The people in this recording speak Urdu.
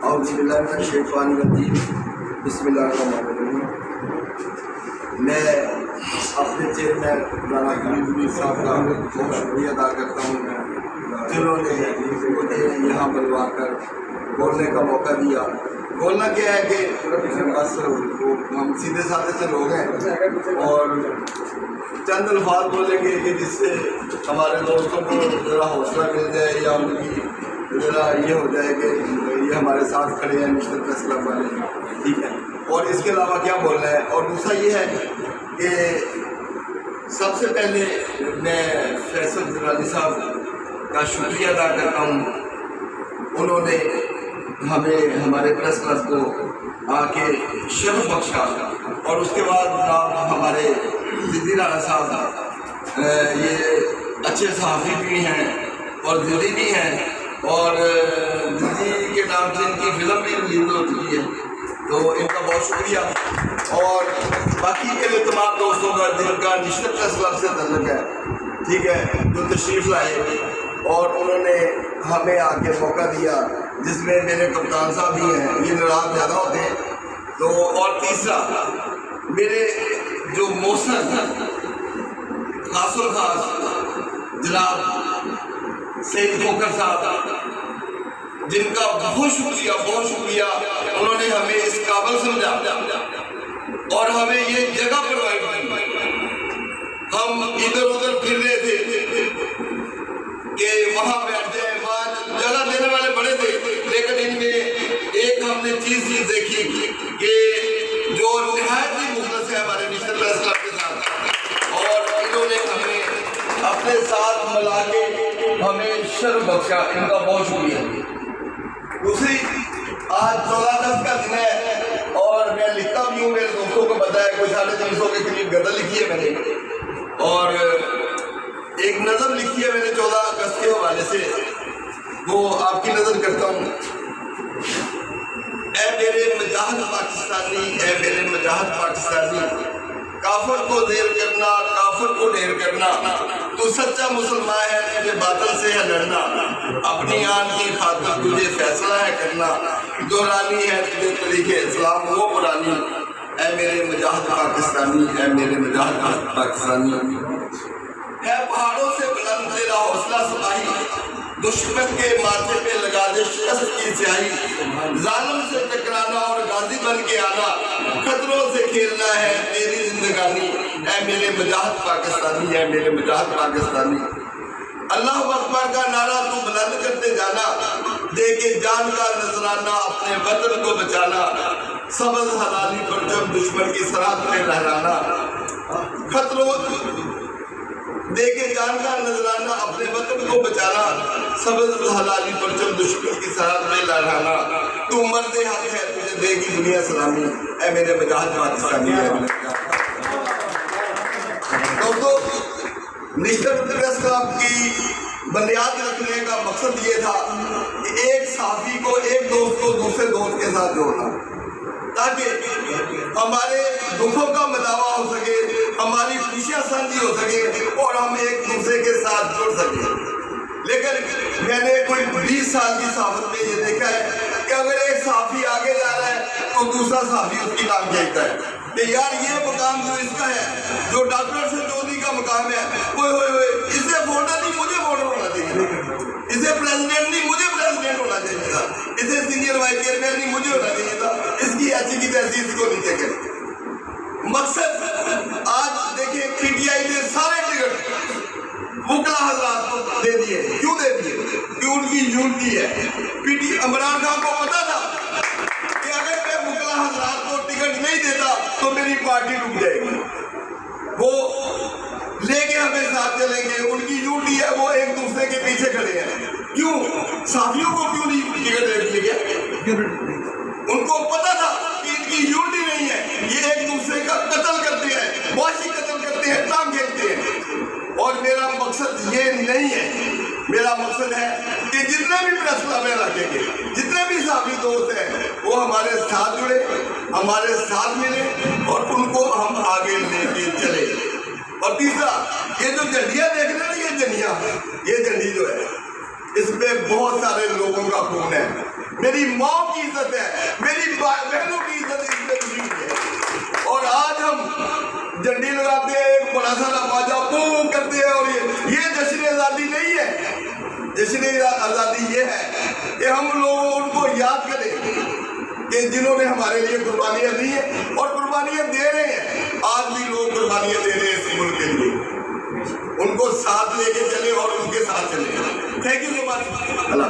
اعوذ باللہ من الشیطان الرجیم، بسم اللہ الرحمن الرحیم۔ میں اپنے چیئرمین مولانا حمید میر صاحب کا بہت شکریہ ادا کرتا ہوں جنہوں نے مجھے یہاں بلوا کر بولنے کا موقع دیا۔ بولنا کیا ہے کہ بس ہم سیدھے سادھے سے لوگ ہیں اور چند الفاظ بولیں گے کہ جس سے ہمارے دوستوں کو ذرا حوصلہ مل جائے یا ان کی ذرا یہ ہو جائے کہ یہ ہمارے ساتھ کھڑے ہیں نیشنل پریس کلب والے، ٹھیک ہے۔ اور اس کے علاوہ کیا بولنا ہے، اور دوسرا یہ ہے کہ سب سے پہلے میں فیصل درانی صاحب کا شکریہ ادا کرتا ہوں، انہوں نے ہمیں ہمارے پریس کلب کو آ کے شرف بخشا، اور اس کے بعد ہمارے زدی رانا صاحب یہ اچھے صحافی بھی ہیں اور زدی بھی ہیں، اور زدی کے نام سے ان کی فلم بھی ریلیز ہو چکی ہے، تو ان کا بہت شکریہ۔ اور باقی کے تمام دوستوں کا جن کا نیشنل پریس کلب سے تعلق ہے، ٹھیک ہے، جو تشریف لائے اور انہوں نے ہمیں آ کے موقع دیا، جس میں میرے کپتان صاحب بھی ہیں، یہ ناراض زیادہ ہوتے ہیں تو، اور تیسرا میرے جو موسن خاص الخاص جناب سید کھوکھر صاحب، جن کا بہت شکریہ انہوں نے ہمیں اس قابل سمجھا اور ہمیں یہ جگہ پرووائڈ کی۔ ہم ادھر ادھر پھر رہے تھے کہ وہاں بیٹھ جائیں، وہاں جگہ دینے والے بڑے تھے، لیکن ان میں ایک ہم نے چیز دیکھی کہ جو نہایت ہی مخلص ہے ہمارے نیشنل پریس کلب کے ساتھ، اور انہوں نے ہمیں اپنے ساتھ ملا کے ہمیں شرف بخشا، ان کا بہت شکریہ۔ دوسری، آج 14/10 کا دن ہے اور میں لکھتا بھی ہوں، میرے دوستوں کو پتا ہے، کوئی 350 کے قریب غزل لکھی ہے میں نے، اور ایک نظم لکھی ہے میں نے 14 اگست کے حوالے سے، وہ آپ کی نظر کرتا ہوں۔ اے میرے مجاہد پاکستانی، اے میرے مجاہد پاکستانی، کافر کو دیر کرنا، کافر کو ڈھیر کرنا، تو سچا مسلمان ہے، تجھے باطل سے ہے لڑنا، اپنی آن کی خاطر تجھے فیصلہ ہے کرنا، دورانی ہے تجھے طریق اسلام وہ پرانی، اے میرے مجاہد پاکستانی، اے میرے مجاہد پاکستانی۔ ہے پہاڑوں سے بلند تیرا حوصلہ سپاہی، دشمن کے ماتھے پہ لگا دے شکست کی سیاہی، ظالم سے ٹکرانا اور غازی بن کے آنا، خطروں سے کھیلنا ہے تیری زندگانی، اے میرے مجاہد پاکستانی، اے میرے مجاہد پاکستانی۔ اللہ اکبر کا نعرہ تو بلند کرتے جانا، دے کے جان کا نذرانہ اپنے وطن کو بچانا، سبز حلالی پر جب دشمن کی سرحد پہ لہرانا، خطروں دے کے جان کا نذرانہ اپنے وطن کو بچانا، سبز حلالی پر جب دشمن کی سرحد پہ لہرانا، تو مرد حق ہے تجھے دے گی دنیا سلامی، اے میرے مجاہد پاکستانی۔ دوستو، نیشنل پریس کلب کی بنیاد رکھنے کا مقصد یہ تھا کہ ایک صحافی کو، ایک دوست کو دوسرے دوست کے ساتھ جوڑنا، تاکہ ہمارے دکھوں کا مداوع ہو سکے، ہماری خوشیاں سانجھی ہو سکے اور ہم ایک دوسرے کے ساتھ جڑ سکیں۔ لیکن میں نے کوئی 20 سال کی صحافت میں یہ دیکھا ہے کہ اگر ایک صحافی آگے جا رہا ہے تو دوسرا صحافی اس کی ٹانگ کھینچتا ہے کہ یار یہ مقام جو اس کا ہے، جو ڈاکٹر سنجودی کا مقام ہے، اسے فوٹر نہیں مجھے فوٹر ہونا چاہیے تھا، اسے پریزیڈنٹ نہیں مجھے پریزیڈنٹ ہونا چاہیے تھا، اسے سینئر وائس چیئرمین نہیں مجھے ہونا چاہیے تھا، اس کی ایسی کی تحصیل کو نیچے کرے۔ مقصد آج دیکھیں پی ٹی آئی نے سارے ٹکٹ وکلا حضرات کو دے دیے، کیوں دے دیے؟ کہ ان کی یونٹی ہے۔ عمران خان کو پتا تھا کہ اگر میں وکلا حضرات کو ٹکٹ نہیں دیتا تو میری پارٹی ڈوب جائے گی، وہ لے کے ہمیں ساتھ چلیں گے، ان کی یونٹی ہے، وہ ایک دوسرے کے پیچھے کھڑے ہیں۔ کیوں صحافیوں کو کیوں نہیں ٹکٹ دے دیے گیا؟ ان کو پتا تھا کہ ان کی یونٹی نہیں ہے، یہ ایک دوسرے کا قتل کرتے ہیں، معاشی قتل کرتے ہیں، ٹانگ کھینچتے ہیں۔ اور میرا مقصد یہ نہیں ہے، میرا مقصد ہے کہ جتنے بھی پریس کلب علاقے کے جتنے بھی صحافی دوست ہیں وہ ہمارے ساتھ جڑے، ہمارے ساتھ ملے اور ان کو ہم آگے لے کے چلے۔ اور تیسرا، یہ جو جھنڈیاں دیکھ رہے ہیں، یہ جھنڈی جو ہے اس پہ بہت سارے لوگوں کا خون ہے. میری ماں کی عزت ہے, میری بہنوں کی عزت اس میں نہیں ہے. اور آج ہم جھنڈی لگاتے ہیں, ایک بڑا سا نمازہ پو کرتے ہیں, اور یہ جشن آزادی نہیں ہے. جشن آزادی یہ ہے کہ ہم لوگ ان کو یاد کریں کہ جنہوں نے ہمارے لیے قربانیاں دی ہیں اور قربانیاں دے رہے ہیں. آج بھی لوگ قربانیاں دے رہے ہیں اس ملک کے لیے. ان کو ساتھ لے کے چلے اور ان کے ساتھ چلے. Thank you so much. Allah